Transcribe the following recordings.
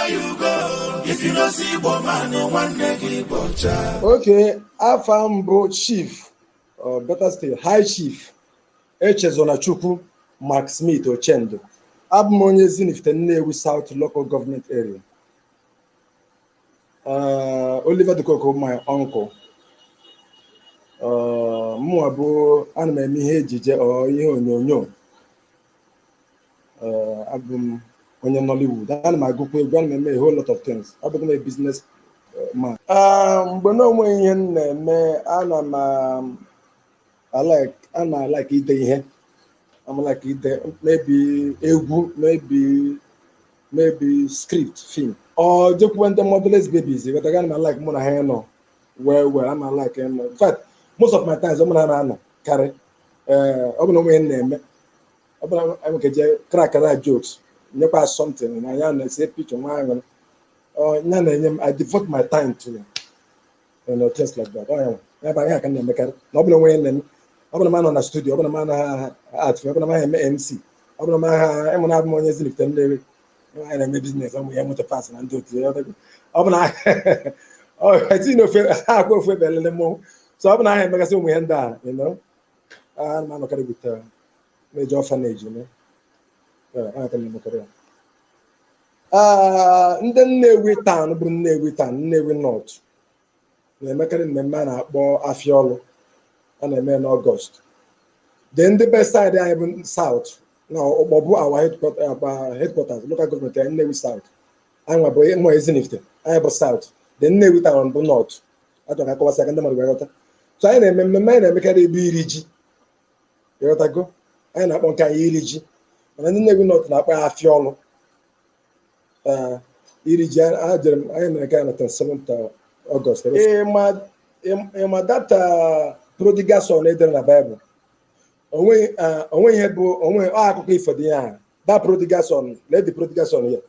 where you go. If you don't see woman, no one negi bocha. Okay, Afambo Chief, or better still, High Chief, Echezona Chukwu, McSmith Ochendo. Abmonye Zinifte Nnewi South Local Government Area. Oliver Dukoko, my uncle. Mwabo anime ihe ejije or ihe onyonyo. Abum onye Nollywood. Anime agụkwa egwu, anime a whole lot of things. Abum a business man. Mgbe na onwe ihe na-eme, I like ide ihe. I'm like ide maybe egwu, maybe script, film. Or just when the motherless babies, but again, I like more than no. Well, I'm like him. In fact, most of my times, I'm not carry. I'm not name. I'm crack jokes. Never something. I say picture. I devote my time to things like that. I can make it. Nobody when I'm a man on a studio. I'm a man art. I'm a man MC. I'm a man. I'm not more than and I'm a business. I'm going to pass and do it. I'm not. Oh, I see no fair. I go for a little more. So I'm not a magazine we end that, you know. I'm not going with major orphanage, you know. I can make it. Nnewi town, Nnewi North. The American man at Afiolo and a man August. Then the best side I have south. Now, our headquarters, local government, and Nnewi South. I'm a boy, more isn't it? I have a south. Then Nnewi town, the north. I don't have a second. So I remember man, I make a BRG. You got to go. I am not on Kairigi. And then Nnewi North, not by Afiolo. Irigian, I am a kind of 7th August. That prodigal son in the Bible. Only had only for the that prodigal son, let the prodigal son here.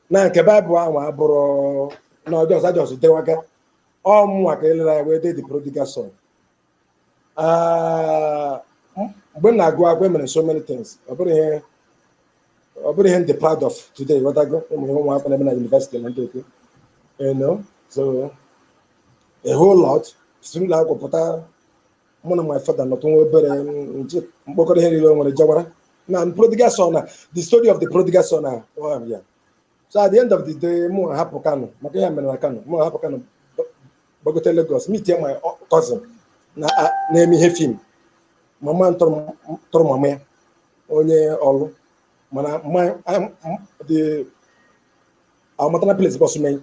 Now, Kebab, no, I just do it. All more where they the prodigal son. When I go out, women and so many things. I'm the proud of today. What I go, I'm going to university and do it. You know, so a whole lot. Soon like one of my father not only now prodigal son. The story of the prodigal son. Oh yeah. So at the end of the day, more hapokano, more hapokano. Bogote Lagos. Meet my cousin. Na name him. Mama tor mama. Onye all. Mana I'm the our maternal place boss me.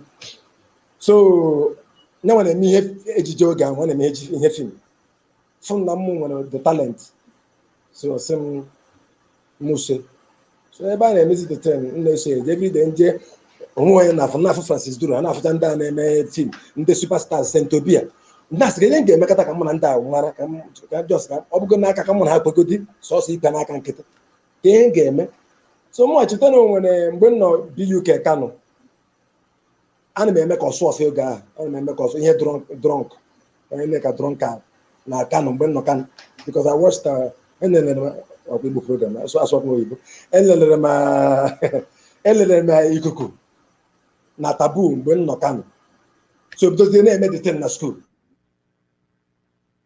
So now when I meet Ejijoga, when I meet him, from the talent. So some Muse. So everybody meets the turn. They say every day, enough Francis Dura, enough than that film. The superstars sent to be. That's the game. Make a come and down. Just come on, have a good so see Panaka and Kit. Game. So much you don't know when no BUK Kano. Anime make us so feel guy. Anime make us here drunk. I make a drunkard. Na Kano when no can because I watched and then Igbo program. So I saw no Igbo. Ikuku. Na taboo when no can. So because they never made the thing in school.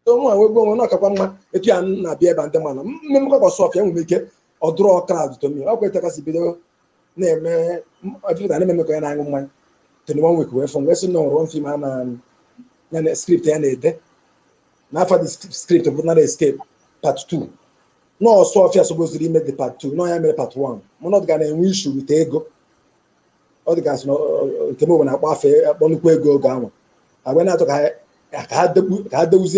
So we go no kapama etu an na bia bande man. Mmem ko so afia make or draw a crowd to me. I'll take us video name. I feel that I make an angle man. 21 week away from Western no run film and a script and a day. Now for the script but not escape part 2. No, so if you're supposed to remake the part 2, no, I made part 1. I'm not gonna issue with ego. All the guys know came over and I go down. I went out I had the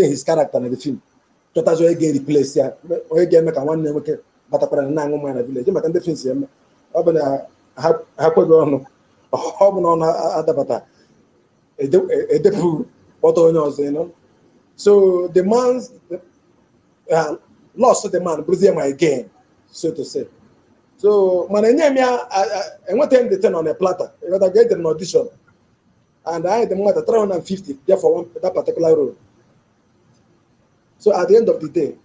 his character in the film. So that's why I get replaced here. I get make one name but I put a man village. You can defense him. Open a happen on other bata. A depu what you know. So the man's lost the man, Brazil again, so to say. So when I went to turn on a platter, I get an audition. And I had the money 350 there for that particular role. So at the end of the day,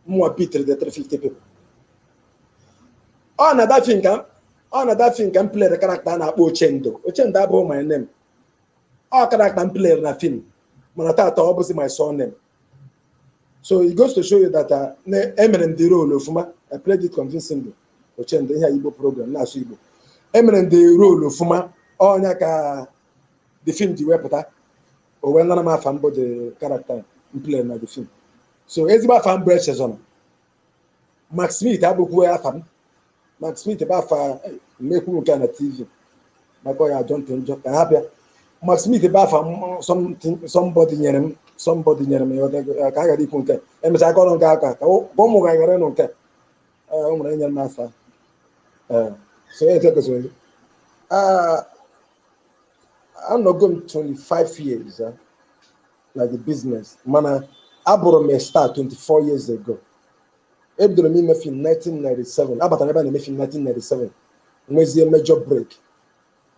more beat the 350 people. Oh, now that thing, On that film can play the character na Ochendo. Ochendo abụghị my name. All character can play na film. Manata obviously my surname. So it goes to show you that eminent the role of I played it convincingly. Ochendo here Igbo program na so Igbo. Eminent the role of all ka the film the wepụta. O when na ma fan the character in play na the film. So ezigbo fan branches on. McSmith abụkwu afam. McSmith bafa make one kind of TV. My boy I don't enjoy ka happy. McSmith bafa somebody nyere m ka aga dị nke emecha aka ọrụ nke aka ka ụmụ ga gara no nke o nwere nyere m afa so it takes away I'm not going 25 years like the business mana abụrụ m start 24 years ago. Ebidoro m ime film 1997 abatara ebe a na-eme film 1997 nwezie major break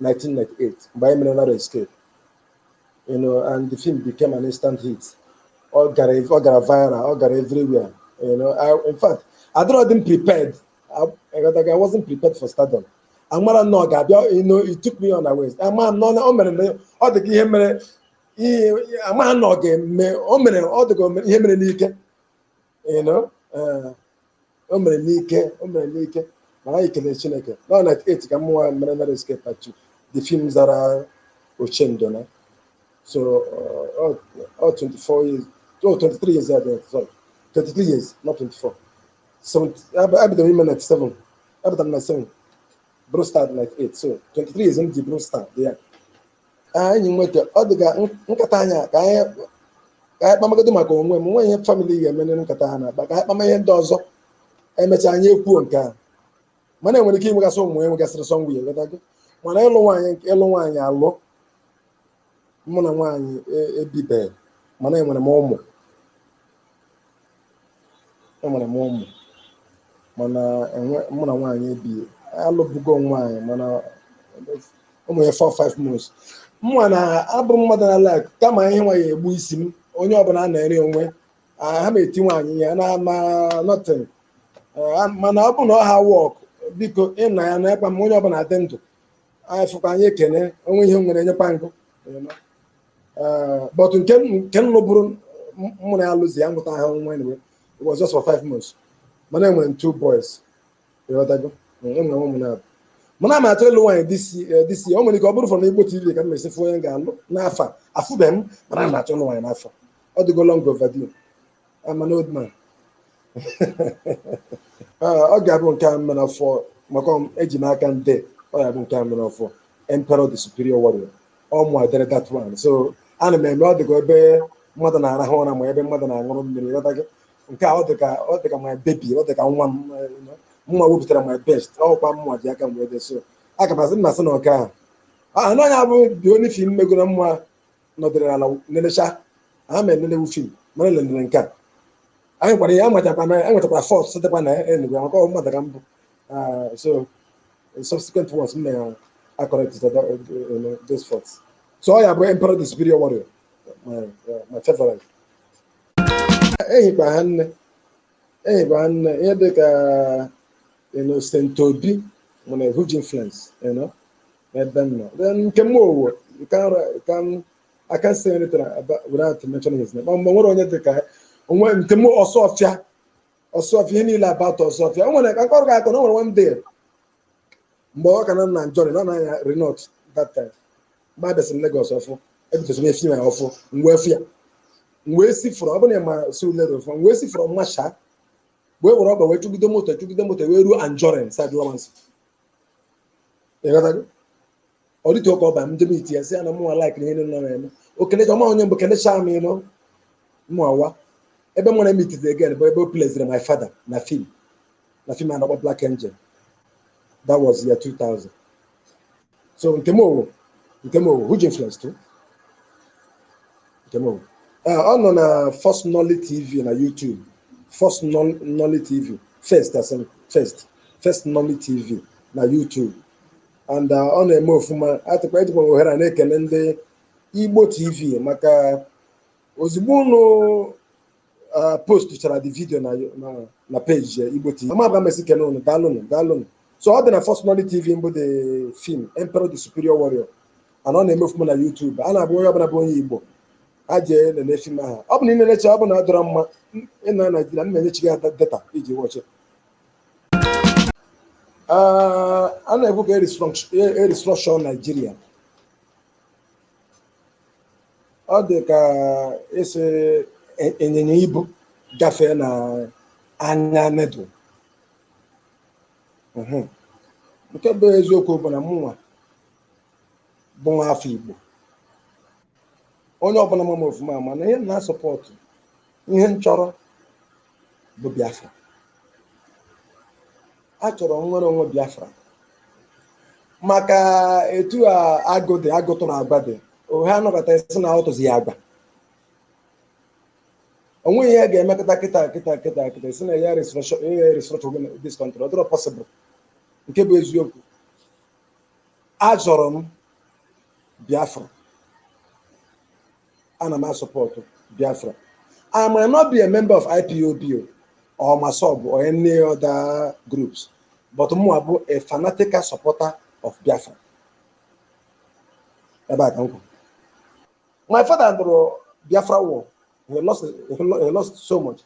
1998 mgbe anyị mere Narrow Escape, you know, and the film became an instant hit. All got viral, all got everywhere, you know. In fact, I wasn't prepared. I wasn't prepared for stardom. I'm not no you know, it took me on a ways. I'm not no all the game I'm not no game all the go you know. I can now like 8 come more Narrow Escape at you. The films that are Ochendo. So, 24 years, 23 years, sorry, 23 years, not 24. So, I've been women at 7, I've done 7, Bro started like 8, so 23 years in the Bro start, yeah. You went to other guy, Nkatanya, I Mamma when you family, and men Katana, but I my end does, and met a new poor car. When I came with us home, when we got the song, we let go. When I look, mụ na nwaanyị ebibe mana enwere m ụmụ mana mụ na nwaanyị ebi alụbugo nwaanyị mana ụmụ ya 4-5 months mụ na abụ mmadụ na like kama ihe nwa ya egbu isi m onye ọbụla na-ere onwe ha ma eti nwaanyị ya na ama nothing mana ọ bụ na ọha work biko ịna ya na ekpa m onye ọbụla adị ndụ anyị fụkwa anyị ekene onwe ihe nwere nyekwa nkụ but can no buru muna lose young with anyway. It was just for 5 months. My name went 2 boys. You know that go? Mana tell you this year, only go from Igbo TV can make for young girl. Nafa, I fool them, but I'm not only nafa. All the go long overdue. I'm an old man. I got one camera for Macom Ejinakan Day. I have one camera for Emperor the Superior Warrior. All more than that one. So ana m eme ọ dịka ebe mmadụ na-arahụ ụra ma ebe mmadụ na-aṅụrụ mmiri nke a ọ dịka my baby, ọ dịka nwa m mma wepụtara my best ọkwa mma ji aka m wede so aka m asị m na-asị na ọka ahụ anaghị abụ dị onye film megoro mma nọdịrị ala nelecha ha ma enelewu film mana lelere nke a anyị gwara ya enwetakwara fọs dịkwa na enugwe maka ọ mmadụ ka mbụ so subsequent ones m na-correct those faults. So I am Emperor the Superior Warrior, my favorite. Hey, you know, Stentobi, when a huge influence, you know. Then Kemo, I can't say anything about without mentioning his name. But what on the guy, when Kemo or Sofia, any about or Sofia, I want to go one day. More can I join, no, I renot that time. Bad in Lagos offer, because we feel awful, we see from Abonema so little from we see from Masha, where we're up away to the motor, where you and Jordan, said Romans. You know that? Or you talk about Mdemiti, I say, I'm more likely in okay, come on, but can they charm me, you know? More. Every when I meet it again, but both places my father, Nafim and about Black Angel. That was year 2000. So, Kemo, which influence too? On First Nolly TV na YouTube. First Nolly TV. First Nolly TV na YouTube. And on a move from at the point where I can end the Igbo TV. Maka ozugbo post to the video na page Igbo TV. I'm not going to say no. So ọ dị na First Nollywood TV mbụ the film Emperor the Superior Warrior ana ọ na-emefu m na YouTube a na-abụ onye ọbụla bụ onye Igbo a jee nene film ahụ ọ bụ na ị na-eche ọ bụ na ọ dọrọ mma ị na Naịjirịa m na-enyechi gị data iji wọchị a na-ekwu ka restructure Nigeria ọ dị ka esi ịnyịnya ibu gafee na anya nedu nke bụ eziokwu bụ na mụnwa bụ nwa afọ Igbo onye ọbụla mama ofuma mana ihe na-asọpọtụ ihe m chọrọ bụ Biafra a chọrọ nnwere onwe Biafra maka etu a agụ tụrụ agba dị ohe anọkọta isi na ọtụzi ya agba onwe ihe ga-emekọta kịta si na ya restructure this country ọ dịrọ possible nke bụ eziokwu achọrọ m Biafra ana m asọpọtụ Biafra I might not be a member of IPOB or MASOB or any other groups but m bụ a fanatical supporter of Biafra ebe a ka m kwuru my father ndụrụ Biafra war he lost so much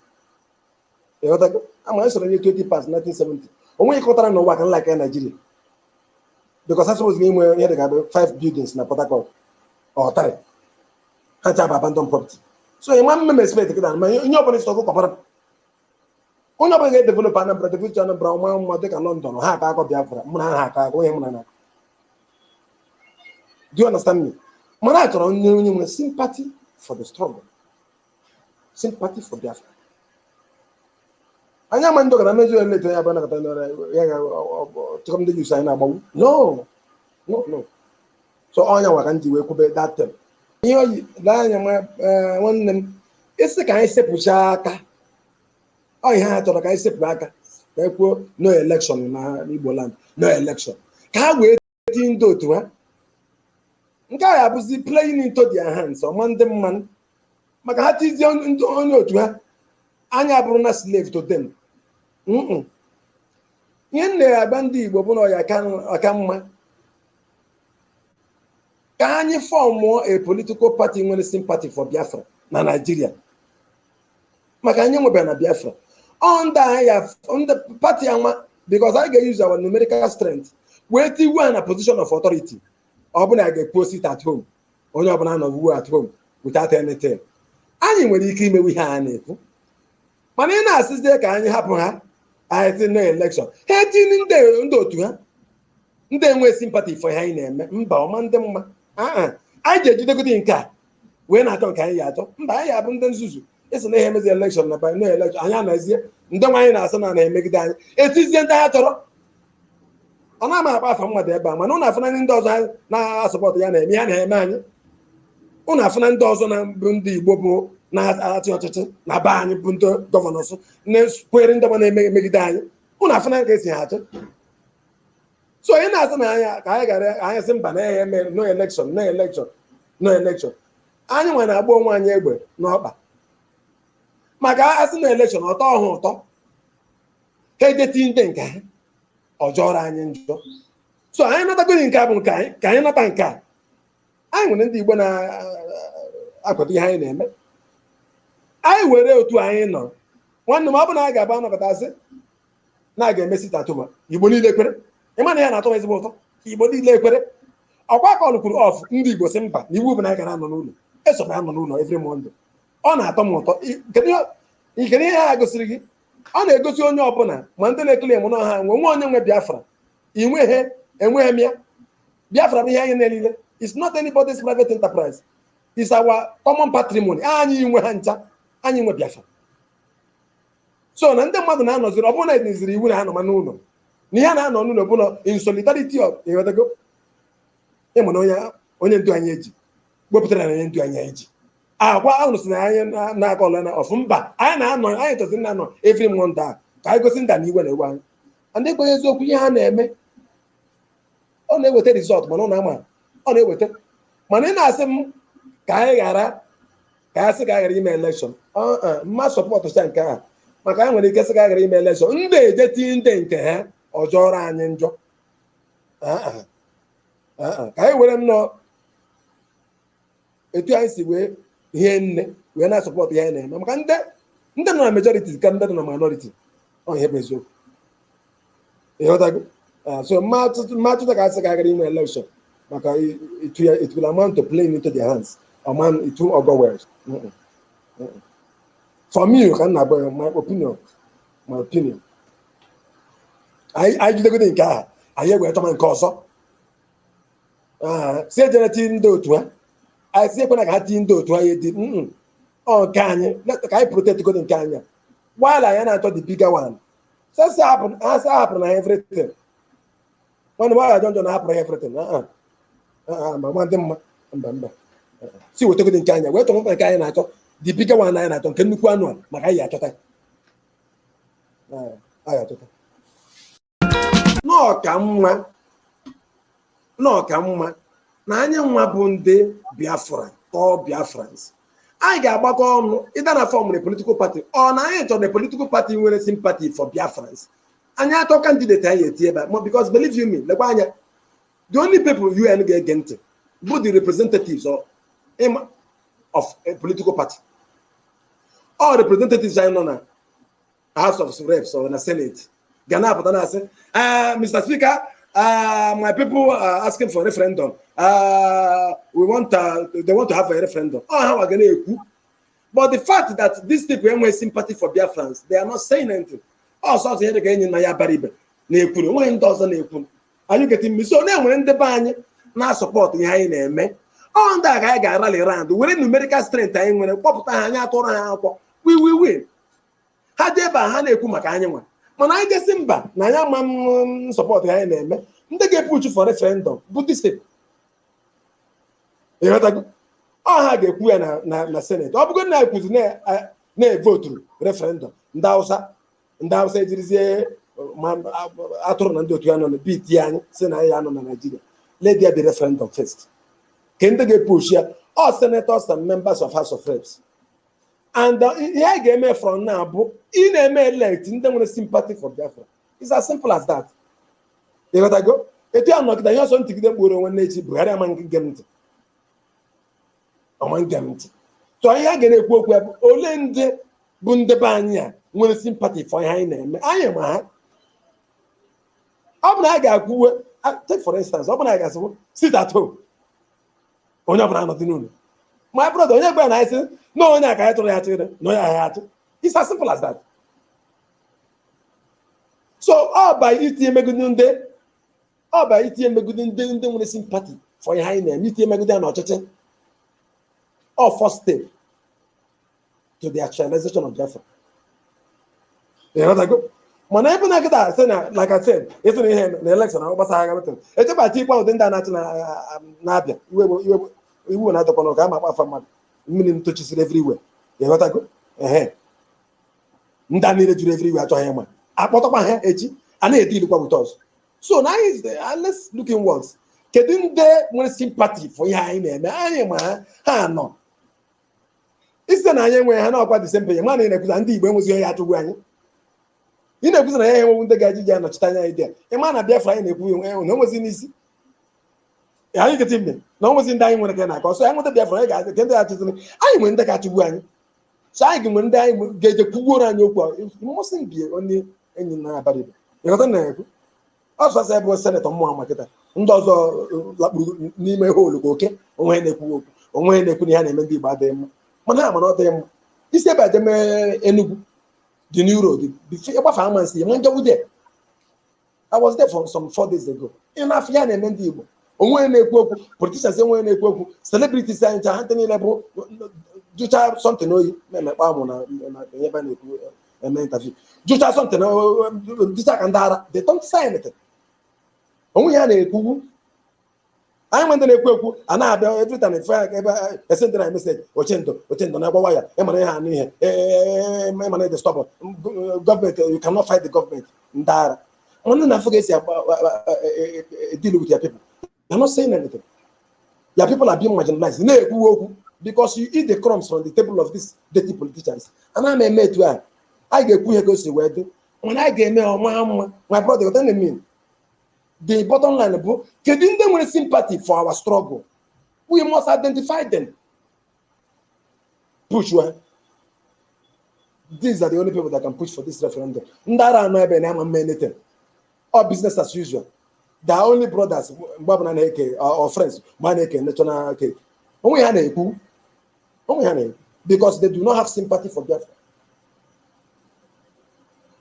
ama esoro nye 20 past 1970 onwe ịkọtara n'ụwa ka nlaka Nigeria because that's supposed to be ihe dị ka 5 buildings na Port Harcourt or 3 ha cha abandon property so ịma mme expect kịta ma onye ọbụla isi ọkụ kọpara onye ọbụla ga-edevelop Anambra ụma dị ka London ha aka akọ Biafra mụ na ha aka akọ onye mụ na do you understand me mana a chọrọ onye nwere sympathy for the struggle sympathy for Biafra anya ma ndị ọgara mezu eleta ya bụ nakọta ya ga-chọrọ ndị yusa anyị na-agbanwu no so ọnya nwa ka ndị wee kwube that term ihe oyi anya nwanne m isi ka anyị sepụcha aka ọ ihe ha chọrọ ka anyị sepụ aka ka ekwuo no election na Igbo land no election ka ha wee tinye ndị otu ha nke a abụzi playing into their hands ọma ndị mmanụ maka ha tizie onye otu ha anya bụrụ na slave to them ihe m na-agba ndị Igbo bụ na ọya aka mma ka anyị fọmụọ a political party nwere sympathy for Biafra na Nigeria maka anyị nwebara na Biafra under party anwa because I ga-use our numerical strength wee tiwe na position of authority ọ bụ na a ga-post it at home onye ọbụla nọ at home without anything anyị nwere ike imewe ihe a na-ekwu mana ị na-asịzie ka anyị hapụ ha anyị tinye na election ha etinye ndị otu ha ndị enwe sympathy for ha anyị na-eme mba ọma ndị mma anyị ga-ejidegote nke a wee na-achọ nke anyị ya achọ mba anyị abụ ndị nzuzu esi na ihe emezi election na no election anyị anazie ndị nwaanyị na-asị na na-emegide anyị etizie ndị ha chọrọ ọ na-ama akpa afa mmadụ ebe a mana ụnụ afụna ndị ọzọ na-asọpọtụ ya na-eme ya na-eme anyị ụnụ afụna ndị ọzọ na bụ ndị Igbo bụ na-achị ọchịchị na be anyị bụ ndị gọvanọs na-ekwere ndị ọma na-emegide anyị ụnụ afụna ka esi ha achị so onye na-asị na anya ka anyị gara anyị sị mba na ya eme no election anyị nwe na-agba onwe anyị egbe n'ọkpa maka asị na election ọtọ ọhụ ụtọ ka ejeti ndị nke ha ọjọrọ anyị njọ so anyị natagoro nke a bụ nke anyị ka anyị nata nke a anyị nwere ndị Igbo na-akwado ihe anyị na-eme anyị were otu anyị nọ nwanne m ọ bụ na anyị ga-aba anọkọtasị na a ga-emesi tatuma Igbo niile kwere ịma na ya na-atọ ezigbo ụtọ Igbo niile ekwere ọkwa ka ọ lụkwuru ọf ndị Igbo si mba na iwu bụ na anyị gara anọ n'ụlọ esokwa anọ n'ụlọ every Monday ọ na-atọ m ụtọ ikere ihe ha gosiri gị ọ na-egosi onye ọbụla ma ndị na-ekele m n'ọha nwe onye nwe Biafra enweghị m ya Biafra bụ ihe anyị na-elile it's not anybody's private enterprise it's our common patrimony anyị nwe ha ncha anyị nwe Biafra so na ndị mmadụ na-anọziri ọ bụrụ na ediziri iwu na ha nọ ma n'ụlọ na ihe na-anọ n'ụlọ bụ na in solidarity of ịghọtago ịmụ na onye ndu anyị eji wepụtara na onye ndu anyị eji agwa ahụ si na anyị na-aka ọla na ọfụ mba anyị na-anọ anyị tọziri na-anọ every Monday ka anyị gosi nda na iwe na ewe anyị ndị kwenye eziokwu ihe ha na-eme ọ na-eweta result mana ọ na-ama ọ na-eweta mana ị na-asị m ka anyị ghara ime election mma sọpọtụ sa nke a maka anyị nwere ike sị ka ghara ime election ndị ejeti ndị nke ha ọjọọ anyị njọ ka anyị were nnọọ etu anyị si wee ihe nne wee na-asọpọtụ ihe anyị na-eme maka ndị nọ na majority ka ndị nọ na minority ọ ihe bụ eziokwu ịghọtago so mmatụta ka asị ka agara inwe election maka it will amount to playing into their hands it won't go well. For me ka m na-agba my opinion anyị jidegode nke ahụ anyị egwe chọma nke ọzọ si ejere tinye ndị otu ha anyị si ekwena ka ha tinye ndị otu ha ya dị ọ nke anyị ka anyị protect gode nke anya while anyị na-achọ the bigger one ha si hapụrụ na everything nwanne m agha jọnjọ na-hapụrụ everything ma ndị mma mba si wetegode nke anya wee chọrọ nke anyị na-achọ the bigger one anyị na-achọ nke nnukwu anụ maka anyị achọta n'ọka mma na anyị nwa bụ ndị Biafra or Biafrans anyị ga-agbakọ ọnụ ịda na fọm political party ọ na anyị chọrọ political party nwere sympathy for Biafrans anyị atọ candidate anyị eti ebe because believe you me lekwa anya the only people UN ga-ege ntị bụ the representatives of a political party all representatives anyị nọ na House of Reps or na Senate ga na-apụta na-asị Mr. Speaker, my people are asking for a referendum. They want to have a referendum. How are going to? But the fact that these people have sympathy for Biafrans, they are not saying anything. Also, here again in Maya Baribe, are you getting me? So now when the ban now support in high name, on that guy got rally around. We're in numerical strength. I when a pop we will win. Hadeba Hane Kumakanya. Mana anyị desi mba na ya ma support anyị na-eme ndị ga-epuchu for referendum bụ dis people ịghọtago ha ga-ekwu ya na Senate ọ bụgo na-ekwuzi na-evoturu referendum ndị Hausa ejirizie atụrụ na ndị otu ya nọ na biti anyị si na ya nọ na Nigeria let there be referendum first ka ndị ga-epuchu ya senators and members of House of Reps. And ihe anyị ga-eme from now bụ ị na-eme elect ndị nwere sympathy for Biafra. It's as simple as that. Ịghọtago etu ya nọgide ihe ọsọ ntịgide mkpụrụ onwe n'echi Buhari ama nge m ntị so ihe a ga na-ekwu okwu bụ ole ndị bụ ndị be anyị a nwere sympathy for ihe anyị na-eme anyị ma ha ọ bụ na a ga-akwuwe take for instance ọ bụ na a ga-asị sit at home onye ọbụla anọdị n'ụlọ my brother onye gba na anyị sị na onye aka ya tụrụ ya chịrị na onye ahịa atụ it's as simple as that. So all by itinye megide ndị nwere sympathy for ihe anyị na-eme itinye megide na ọchịchị all first step to the actualization of Biafra. Mana ebe na kịta sị na like I said ịtụ na ihe na election ahụ gbasara agha metin echebata ikpe ụdị ndị a na-achị na-abịa iwu na-adọkọ na ka a ma akpa afa mmadụ mmiri ntochisiri everywhere ịghọtago ndị a niile juru everywhere achọghị ịma akpọtọkwa ha echi a na-eti ilikwa with us. So now is let's look inwards. Kedu ndị nwere sympathy for ihe anyị na-eme anyị ma ha nọ isi na anyị enweghị ha na ọkwa Disemba ma na na-ekwuza ndị Igbo enwezighị ya achụgbu anyị ị na-ekwuza na ya enwewu ndị ga-eji ji anọchite anya anyị dị ịma na Biafra anyị na-ekwu na onwezi n'isi anyị kete ime na onwezi ndị anyị nwere ka na-akọ so anyị nweta Biafra anyị ga-asị ke ndị achịziri anyị nwere ndị ga-achụgbu anyị so anyị ga-enwe ndị anyị ga-eje kwugbuoro anyị okwu mmasị mbi onye enyi na-abara ibe ịghọta na-ekwu ọsọsọ ebe senetọ mmụọ makịta ndị ọzọ lakpuru n'ime holu ka oke onwe na-ekwu okwu onwe na-ekwu na ya na-eme ndị Igbo adịghị mma mana ha mana ọ dịghị mma isi ebe ajeme Enugu dị n'Euro ịgbafe amansi ya njewu there I was there for some 4 days ago ị na-afụ ya na-eme ndị Igbo onwe na-ekwu okwu politicians enwe na-ekwu okwu celebrities anyị ha ndị niile bụ jụcha something oyi na-emekpa amụ na ebe na-ekwu eme interview jụcha something dịcha ka ndị ara they don't say anything onwe ya na-ekwu anyị nwe ndị na-ekwu ekwu a na-abịa every time ebe esendịra anyị message Ochendo na-agbawa ya ịmara ihe anụ ihe ịmara the stop government you cannot fight the government ndị ara onye na-afụ ga-esi deal with your people they're not saying anything your people are being marginalized na-ekwu okwu because you eat the crumbs from the table of these dirty politicians and I'm a mate where I get who goes to wedding when I get me on my brother, what do you mean? The bottom line, bro, getting them with sympathy for our struggle. We must identify them. Push one. These are the only people that can push for this referendum. Ndara no ebe na anything. Or business as usual. They are only brothers, or friends, national cake. Because they do not have sympathy for Biafra.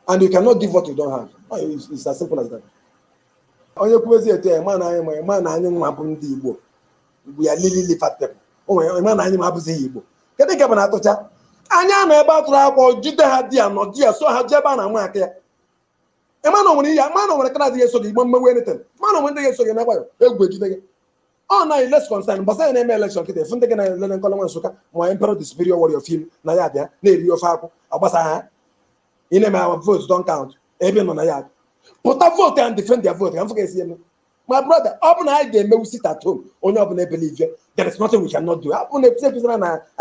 And you cannot give what you don't have. It's as simple as that. We are really fat people. Anya na ebe atụrụ akwa jide ha di anọ di so ha jebe na nwa aka ya. Emano nwere ya, emano nwere kana di eso gị igbo mmewe anything. Emano nwere ndị eso gị na kwa egwu ejide gị. Oh na less concern, but say na eme election kite funde gị na lele nkọlọ nwa Nsụka, ma emperor the superior warrior film na ya bịa na eri ofe akwụ agbasa ha. Ine ma votes don't count. Ebe nọ na ya. Put a vote and defend their vote. I'm forgetting. My brother, open I game we sit at home. Only open believe you. There is nothing we cannot do. Open a say I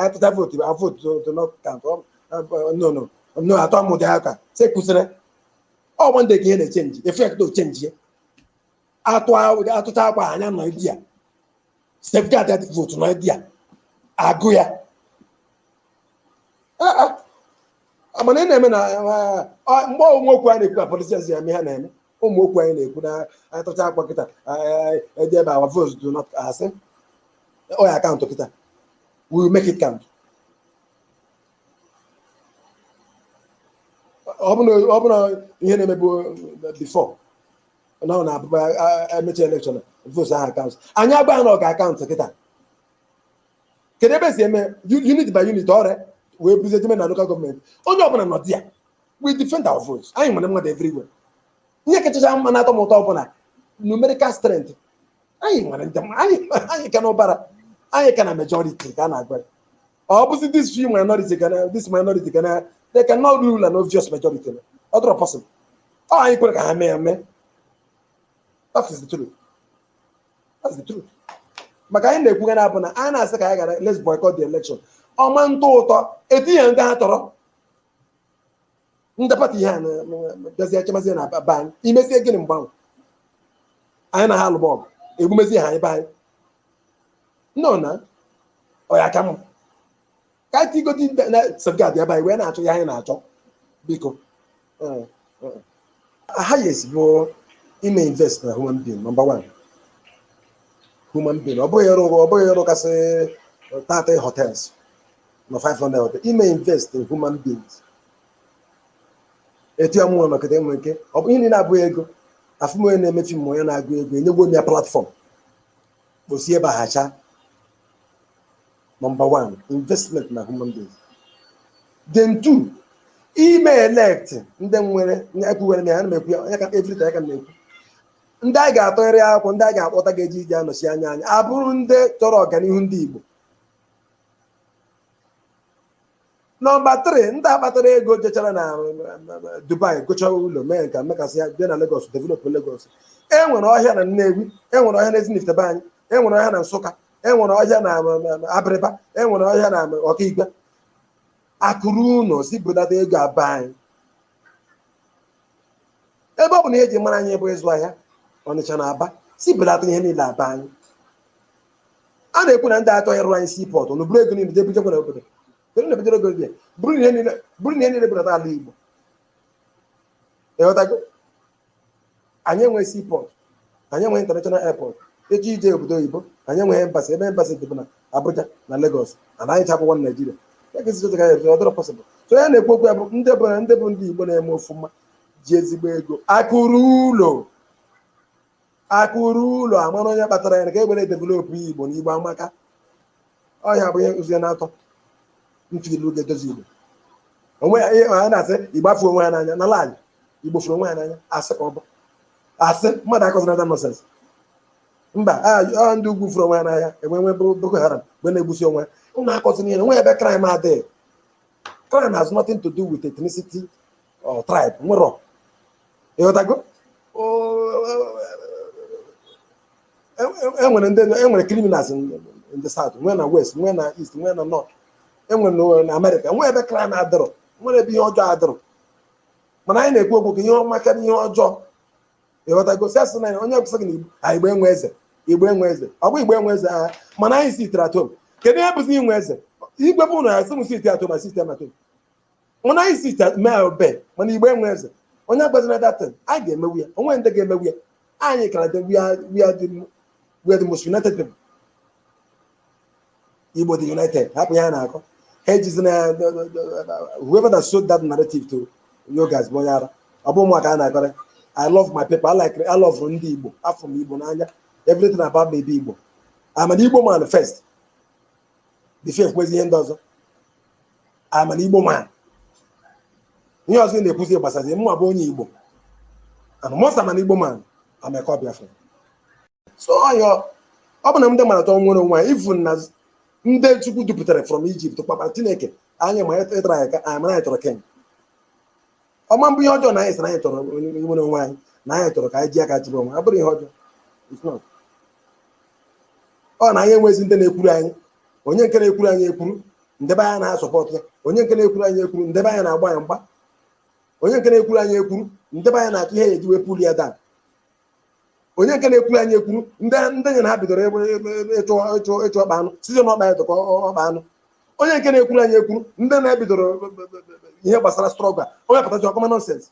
have to vote. I vote to not count. No. I thought more than say kusere. Oh, one day again a change. Effect to change here. Atu takwa anya no idea. Safeguard that vote no idea. Aguya. Amane na eme na mgbe onwekwu a na-ekwu politicians ya me ha na-eme. Ụmụokwu anyị na-ekwu na atụcha akwa kịta ebe our votes do not asị oya account kịta we will make it count. Ọ bụrụ ihe na-emebu before na na emechi election votes ahụ account anyị agbaghị na ọ ga-akaụntụ kịta kedu ebe si eme unit by unit ọrịa wee buzie jime na local government onye ọbụla nọ di ya we defend our votes anyị nwere mmadụ everywhere. Ihe kachacha mma na-atọ m ụtọ ọbụla numerical strength anyị nwere ndị anyị ka n'ụbara anyị ka na majority ka a na-agwa ọ bụzi this few minority kana they cannot rule an obvious majority other possible anyị kwere ka ha mee that is the truth. That's the truth. Maka anyị na-ekwu na abụ na anyị na-asị ka anyị gara let's boycott the election ọma ntụ ụtọ etinye nga ha tọrọ ndị pati ihe a na-abịazi achamazi na be anyị imezie gịnị mgbe ahụ anyị na ha alụ bọọlụ egbumezi ha anyị be anyị nọ na ọya ka m ka anyị tigodi na safeguard ya be anyị wee na-achọ ya anyị na-achọ biko highest bụ ime invest na human being number one human being ọ bụghị ịrụ kasị 30 hotels na 500 hotels ime invest in human beings etu amụnwe maka enwe nke ọ bụ ihe na-abụghị ego afụm onye na-emefi m onye na-agụ ego enyegwo m ya platform kposi ebe ahacha number one investment na human beings then two ime elect ndị nwere ekwuwere m ya na ekwu ya ka everything ya ka na-ekwu ndị anyị ga-atọgharị akwụkwọ ndị anyị ga-akpọta ga-eji iji anọchi anya anyị abụrụ ndị chọrọ ọganihu ndị Igbo. Nọmba 3 ndị akpatara ego jechara na Dubai gochara ụlọ mee nka mekasị ya bịa na Lagos develop Lagos enwere ọhịa na Nnewi enwere ọhịa na Ezinifite be anyị enwere ọhịa na Nsụka enwere ọhịa na Abịrịba enwere ọhịa na Ọkaigwe akụrụ ụlọ si budata ego aba anyị ebe ọ bụ na ihe eji mara anyị bụ ịzụ ahịa Ọnịcha na Aba si budata ihe niile aba anyị a na-ekwu na ndị atọ ịrụ anyị seaport na buru ego niile jebujekwa na obodo buru ihe niile budata ala Igbo ịghọtago anyị enwe seaport anyị enwe international airport eji ije obodo oyibo anyị enweghị embassy ebe embassy dị na Abuja na Lagos na anyị chapụ nwa Nigeria ọdụrụ possible so ya na-ekwu okwu ya bụ ndị bụ ndị Igbo na-eme ofụma ji ezigbo ego akụrụ ụlọ amara onye kpatara ya ka e were develop Igbo na Igbo amaka ọhịa bụ ihe nkụzi na-atọ mfilu ga-edozi Igbo onwe ya na-asị Igbo afọ onwe ya n'anya na laanyị Igbo fụrụ onwe ya n'anya asị ka ọ bụ asị mmadụ akọzina that nonsense mba ndị ugwu fụrụ onwe ya n'anya enwe Boko Haram mgbe na-egbusi onwe ya ụmụ akọzi niile nwe ebe crime adịghị. Crime has nothing to do with ethnicity or tribe nwere ịghọtago enwere criminals in the south nwee na west nwee na east nwee na north enwere na America nwee ebe crime adịrọ nwere ebe ihe ọjọọ adịrọ mana anyị na-ekwu okwu ka ihe ọma karịa ihe ọjọọ. Ịghọtago sị na onye kwụsị gị na Igbo enwe eze, Igbo enwe eze, ọ bụ Igbo enwe eze agha, mana anyị sitere atom. Kedu ihe bụzi inwe eze? Igwe bụ na asị m site atom na sistem atom. Mana anyị site mee obe, mana Igbo enwe eze. Onye agbazina datin, anyị ga-emewu ya. Onwe ndị ga-emewu ya. Anyị kara dị we are the most united people. Igbo the united. Hapụ ya na-akọ. Ha ejizi na whoever that sold that narrative to you guys bụ onye ara. Ọ bụ ụmụaka a na-akọrọ. I love my people. I love ndị Igbo. Afọ m Igbo n'anya. Everything about me be Igbo. I'm an Igbo man first. Before kwezi ihe ndị ọzọ. I'm an Igbo man. Ihe ọzọ na-ekwuzi gbasazi mụ abụ onye Igbo. And most I'm an Igbo man. I'm a Biafra. So ọ bụ na ndị marata nwere onwe anyị even na ndị Chukwu dupụtara from Egypt kpakpara Chineke anyị ma ịtara ya ka anyị mara anyị tọrọ king. Ọma mbụ ihe ọjọọ na anyị sị na anyị tọrọ nwere onwe anyị na anyị tọrọ ka anyị ji aka chịrị onwe abụrụ ihe ọjọọ. Ọ na anyị enwezi ndị na-ekwuru anyị, onye nke na-ekwuru anyị ekwuru ndebe anya na-asọpọtụ ya, onye nke na-ekwuru anyị ekwuru ndebe anya na-agba ya mgba, onye nke na-ekwuru anyị ekwuru ndebe anya na-atụ ihe ya eji wepụli ya daa, onye nke na-ekwuru anyị ekwuru ndị nye na ha bidoro ịchụ ọkpa anụ site n'ọkpa ya tụkọ ọkpa anụ, onye nke na-ekwuru anyị ekwuru ndị na-ebidoro ihe gbasara strọgụ a onye pụtaji ọkọma nọnsens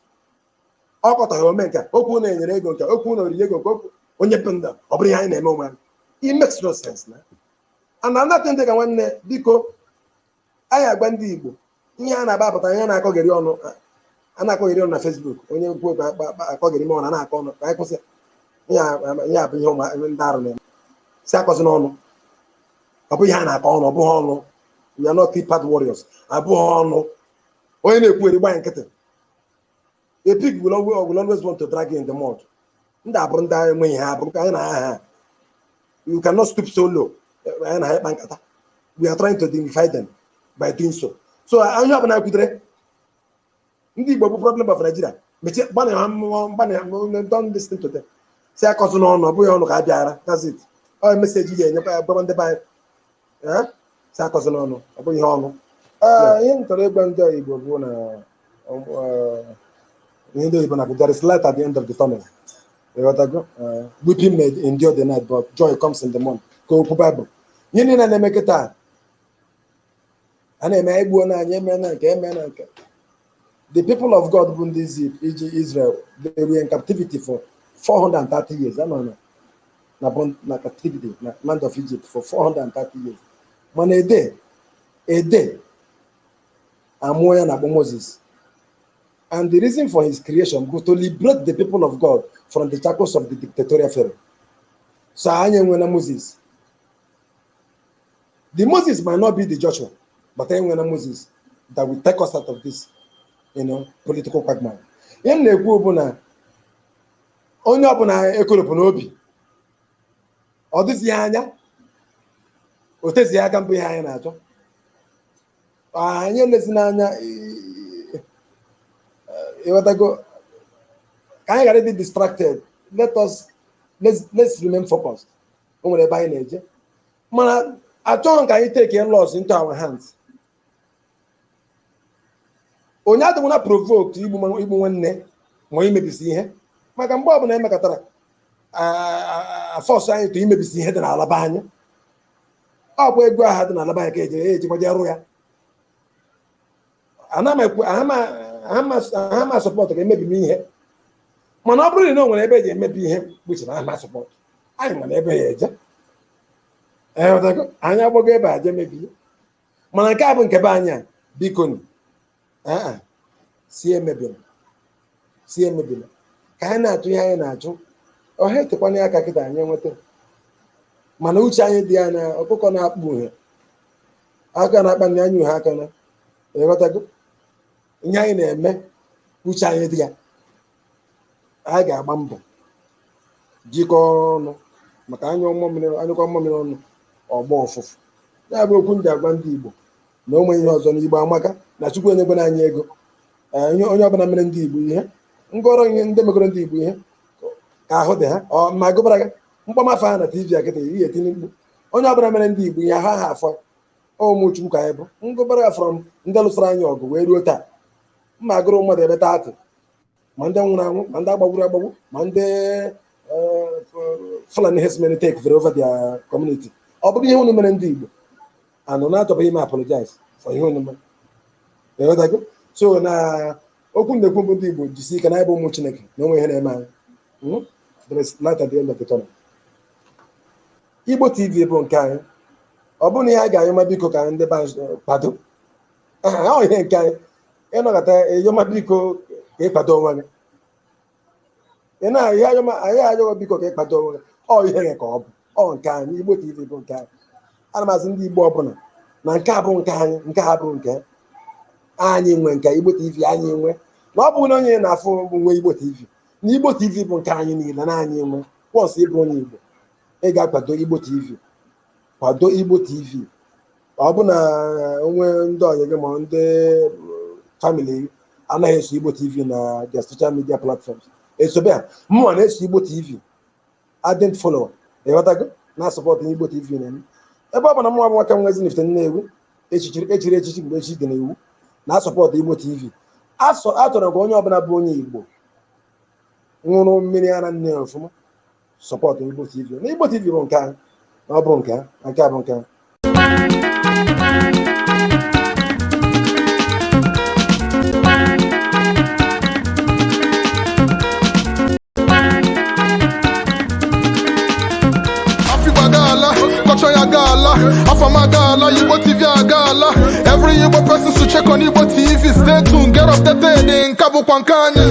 ọ kọtaghị ome nke okwu na-enyere ego nke okwu na oriri ego nke okwu onye penda ọ bụrụ ihe anyị na-eme onwe anyị. It makes no sense na and another thing ka nwanne biko anyị agba ndị Igbo ihe a na-agbapụta ihe na-akọgeri ọnụ a na-akọgeri ọnụ na Facebook onye nkwu akọgeri m ọnụ na-akọ ọnụ ka anyị kwụsị ihe a bụ ihe ndị arụ na-eme si akọzi n'ọnụ ọ bụ ihe a na-akọ ọnụ ọ bụghị ọnụ we are not keypad warriors abụghị ọnụ onye na-ekwu eri gbanye nkịtị a pig will always want to drag you in the mud. Ndị abụrụ ndị anyị enweghị ha abụrụ ka anyị na ha you cannot stoop so low. We are trying to dignify them by doing so. So onye ọbụla kwutere ndị Igbo bụ problem of Nigeria mechie don't listen to them. Si akọsụ n'ọnụ ọ bụghị ọnụ ka a bịara that's it. Ọ meseji ya enyekwa gbaba ndị be anyị si akọsụ n'ọnụ ọ bụghị ihe ọnụ. Ihe m chọrọ ịgwa ndị Igbo bụ na ihe ndị Igbo na there is light at the end of the tunnel. Weeping may endure the night, but joy comes in the morning. Go to Bible. You need to make it out. The people of God in Israel, they were in captivity for 430 years. I don't know. Na captivity, na land of Egypt for 430 years. Man, a day, Amoya na Moses. And the reason for his creation was to liberate the people of God from the shackles of the dictatorial Pharaoh. So Moses. The Moses might not be the Joshua, but Moses that will take us out of this, political quagmire. In the Gubuna, only upon Ekoroponobi, or this Yanya, or this Yagan behind Nato. I listen. Can I get a distracted? Let's remain focused. Man, at all can you take your loss into our hands? Only I don't want to provoke you one day. When you may be seeing my Bob and Macatara. A force to you may be seeing in Alabama. Oh, where go ahead in Alabama, age, I'm a supporter, maybe me here. Man, I really know when I bet maybe him, which I am support. I am an ever age. I never get bad, maybe. Man, I can't cabana, beacon. See maybe. See maybe. Can I do ya natural? Or hate the Pania Kakita, young with it. Manucha Diana, or coconut boy. I cannot ban you, Hakana. What I go? Nye na-eme uche anyị dị ya anyị ga-agba mbọ jikọọ ọnụ maka anyụkọ mmamịrị ọnụ ọgba ọfụfụ ya bụ okwu ndị agwa ndị Igbo na onwe ihe ọzọ n'Igbo amaka na Chukwu enyegwana anyị ego onye ọbụla mere ndị Igbo ihe ngọrọ ihe ndị megoro ndị Igbo ihe ka ahụ dị ha ma gụbara gị mkpọmafe ha na TV akịta ihe etinye mkpu onye ọbụla mere ndị Igbo ihe ha afọ ụmụ Chukwu ka anyị bụ ngụbara from ndị lụsara anyị ọgụ wee ruo taa mma agụrụ mmadụ ebe 30 ma ndị nwụrụ anwụ ma ndị agbagburu agbagbu ma ndị Fulani herdsmen take over their community. Ọ bụrụ ihe unu mere ndị Igbo anọ na-atọbụghị ime apologize for ihe unu mere. So na okwu na-ekwu mbụ ndị Igbo jisi ike na ebe ụmụ Chineke na onwe ihe na-eme anyị. There is light at the end of the tunnel. Igbo TV bụ nke anyị. Ọ bụrụ na ihe a ga-ayọma biko ka ndị ba kwado ọ ihe nke anyị ịnọkọta eyọma biko ka ịkwado onwe gị. Ị na-ahịa ayọma biko ka ịkwado onwe gị. Ọ ihe ka ọ bụ ọ nke anyị. Igbo TV bụ nke anyị. Ana m asị ndị Igbo ọbụla na nke a bụ nke anyị, nke ha bụ nke anyị nwe nke Igbo TV anyị nwe. Na ọ bụrụ na onye na-afụ nwe Igbo TV na Igbo TV bụ nke anyị niile na anyị nwe. Once ịbụ onye Igbo ị ga-akwado Igbo TV, kwado Igbo TV. Ọ bụ na onwe ndị ọyị gị ma ndị family anaghị eso Igbo TV na their social media platforms, esobe ha. Mụnwa na-eso Igbo TV adịnt follow ịghọtago na support Igbo TV na-eme. Ebe ọ bụ na mụnwa bụ nwoke nwezi nifte Nnewi echiri echichi mgbe echi dị n'iwu na support Igbo TV. Atọrọ ka onye ọbụla bụ onye Igbo ṅụrụ mmiri ara nne ọfụma support Igbo TV. Na Igbo TV bụ nke anyị, na ọ bụ nke a, nke a bụ nke a. Igbo TV agala. Every Igbo person should check on Igbo TV. Stay tuned, get updated in Kabu Kwankani.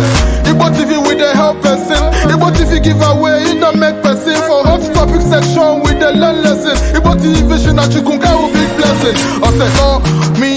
Igbo TV with the help person. Igbo TV giveaway, it don't make person. For hot topic section with the learn lesson. Igbo TV vision at Chikunka will be blessing. I said, oh, me